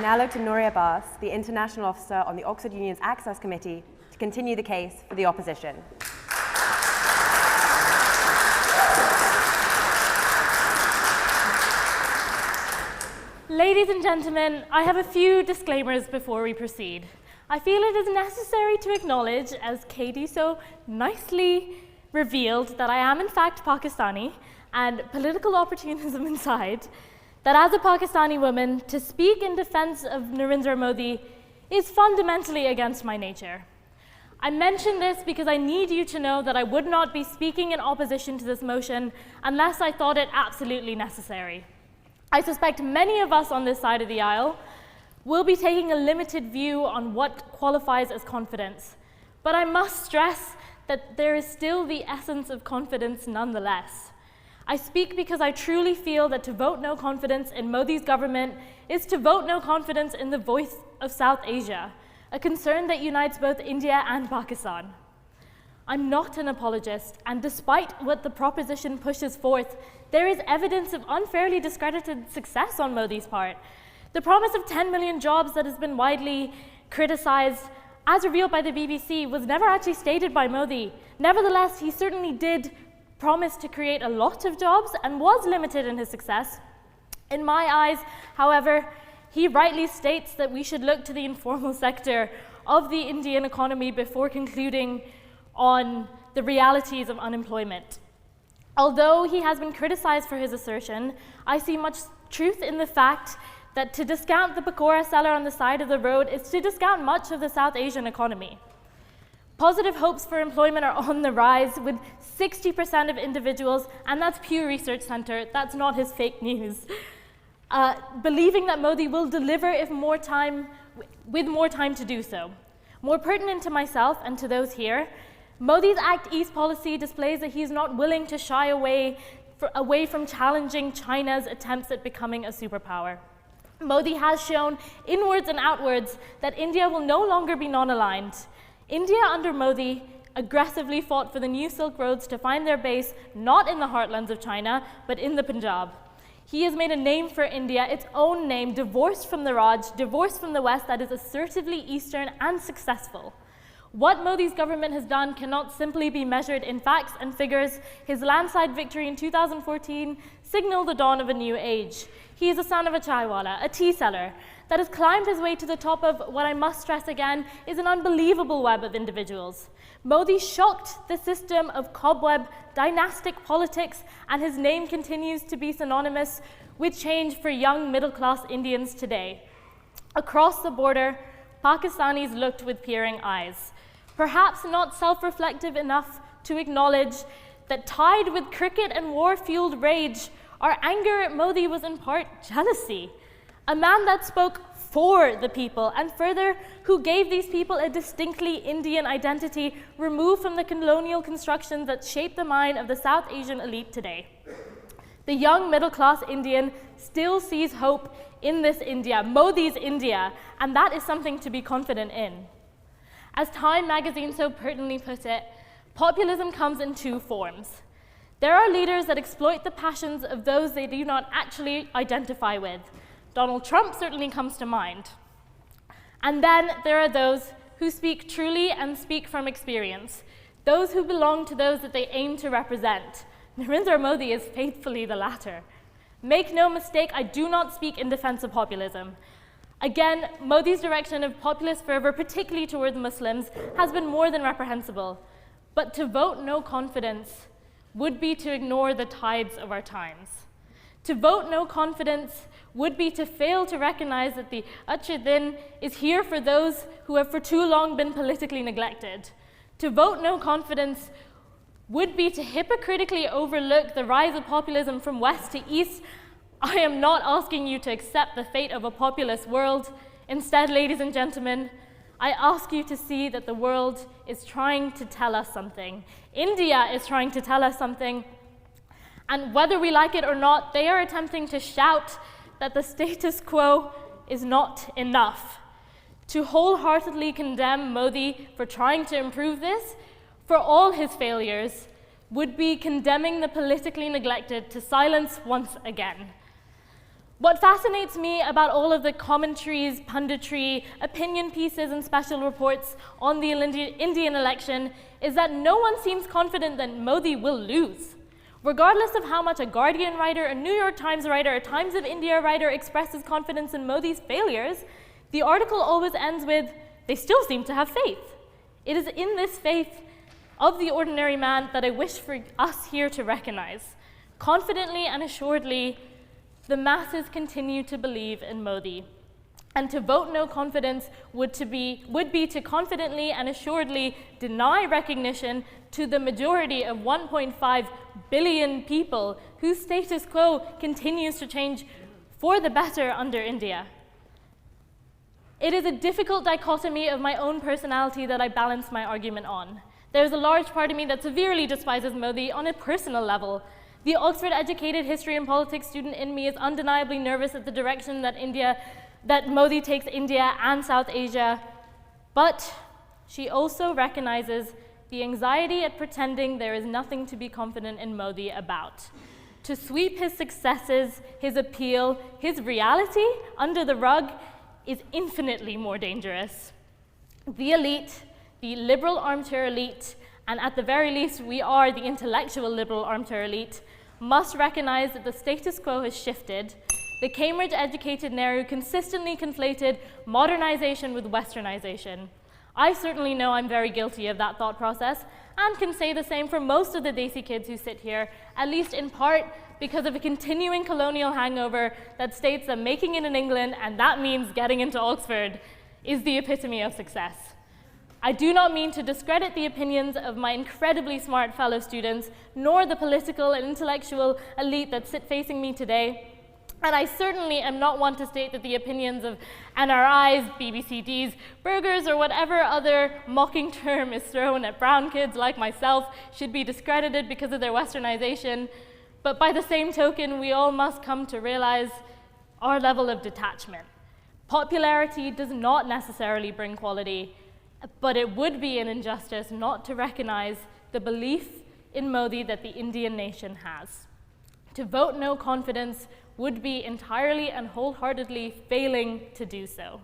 now look to Noorie Abbas, the International Officer on the Oxford Union's Access Committee, to continue the case for the opposition. Ladies and gentlemen, I have a few disclaimers before we proceed. I feel it is necessary to acknowledge, as Katie so nicely revealed, that I am in fact Pakistani, and political opportunism aside, that as a Pakistani woman, to speak in defense of Narendra Modi is fundamentally against my nature. I mention this because I need you to know that I would not be speaking in opposition to this motion unless I thought it absolutely necessary. I suspect many of us on this side of the aisle will be taking a limited view on what qualifies as confidence, but I must stress that there is still the essence of confidence nonetheless. I speak because I truly feel that to vote no confidence in Modi's government is to vote no confidence in the voice of South Asia, a concern that unites both India and Pakistan. I'm not an apologist, and despite what the proposition pushes forth, there is evidence of unfairly discredited success on Modi's part. The promise of 10 million jobs that has been widely criticized, as revealed by the BBC, was never actually stated by Modi. Nevertheless, he certainly did promise to create a lot of jobs and was limited in his success. In my eyes, however, he rightly states that we should look to the informal sector of the Indian economy before concluding on the realities of unemployment. Although he has been criticized for his assertion, I see much truth in the fact that to discount the pakora seller on the side of the road is to discount much of the South Asian economy. Positive hopes for employment are on the rise, with 60% of individuals, and that's Pew Research Center, that's not his fake news, believing that Modi will deliver with more time to do so. More pertinent to myself and to those here, Modi's Act East policy displays that he is not willing to shy away from challenging China's attempts at becoming a superpower. Modi has shown inwards and outwards that India will no longer be non-aligned. India under Modi aggressively fought for the new Silk Roads to find their base not in the heartlands of China, but in the Punjab. He has made a name for India, its own name, divorced from the Raj, divorced from the West, that is assertively Eastern and successful. What Modi's government has done cannot simply be measured in facts and figures. His landslide victory in 2014 signaled the dawn of a new age. He is a son of a chaiwala, a tea seller, that has climbed his way to the top of what I must stress again is an unbelievable web of individuals. Modi shocked the system of cobweb dynastic politics, and his name continues to be synonymous with change for young middle-class Indians today. Across the border, Pakistanis looked with peering eyes, perhaps not self-reflective enough to acknowledge that tied with cricket and war-fueled rage, our anger at Modi was in part jealousy. A man that spoke for the people, and further, who gave these people a distinctly Indian identity removed from the colonial constructions that shaped the mind of the South Asian elite today. The young middle-class Indian still sees hope in this India, Modi's India, and that is something to be confident in. As Time magazine so pertinently put it, populism comes in two forms. There are leaders that exploit the passions of those they do not actually identify with. Donald Trump certainly comes to mind. And then there are those who speak truly and speak from experience, those who belong to those that they aim to represent. Narendra Modi is faithfully the latter. Make no mistake, I do not speak in defense of populism. Again, Modi's direction of populist fervor, particularly towards Muslims, has been more than reprehensible. But to vote no confidence would be to ignore the tides of our times. To vote no confidence would be to fail to recognize that the Achhe Din is here for those who have for too long been politically neglected. To vote no confidence would be to hypocritically overlook the rise of populism from west to east. I am not asking you to accept the fate of a populist world. Instead, ladies and gentlemen, I ask you to see that the world is trying to tell us something. India is trying to tell us something. And whether we like it or not, they are attempting to shout that the status quo is not enough. To wholeheartedly condemn Modi for trying to improve this, for all his failures, would be condemning the politically neglected to silence once again. What fascinates me about all of the commentaries, punditry, opinion pieces, and special reports on the Indian election is that no one seems confident that Modi will lose. Regardless of how much a Guardian writer, a New York Times writer, a Times of India writer expresses confidence in Modi's failures, the article always ends with, they still seem to have faith. It is in this faith of the ordinary man that I wish for us here to recognize. Confidently and assuredly, the masses continue to believe in Modi. And to vote no confidence would be to confidently and assuredly deny recognition to the majority of 1.5 billion people whose status quo continues to change for the better under India. It is a difficult dichotomy of my own personality that I balance my argument on. There's a large part of me that severely despises Modi on a personal level. The Oxford-educated history and politics student in me is undeniably nervous at the direction that Modi takes India and South Asia, but she also recognizes the anxiety at pretending there is nothing to be confident in Modi about. To sweep his successes, his appeal, his reality under the rug is infinitely more dangerous. The elite, the liberal armchair elite, and at the very least we are the intellectual liberal armchair elite, must recognize that the status quo has shifted. The Cambridge-educated Nehru consistently conflated modernization with westernization. I certainly know I'm very guilty of that thought process and can say the same for most of the Desi kids who sit here, at least in part because of a continuing colonial hangover that states that making it in England, and that means getting into Oxford, is the epitome of success. I do not mean to discredit the opinions of my incredibly smart fellow students, nor the political and intellectual elite that sit facing me today. And I certainly am not one to state that the opinions of NRIs, BBCDs, burgers, or whatever other mocking term is thrown at brown kids like myself should be discredited because of their westernization. But by the same token, we all must come to realize our level of detachment. Popularity does not necessarily bring quality, but it would be an injustice not to recognize the belief in Modi that the Indian nation has. To vote no confidence would be entirely and wholeheartedly failing to do so.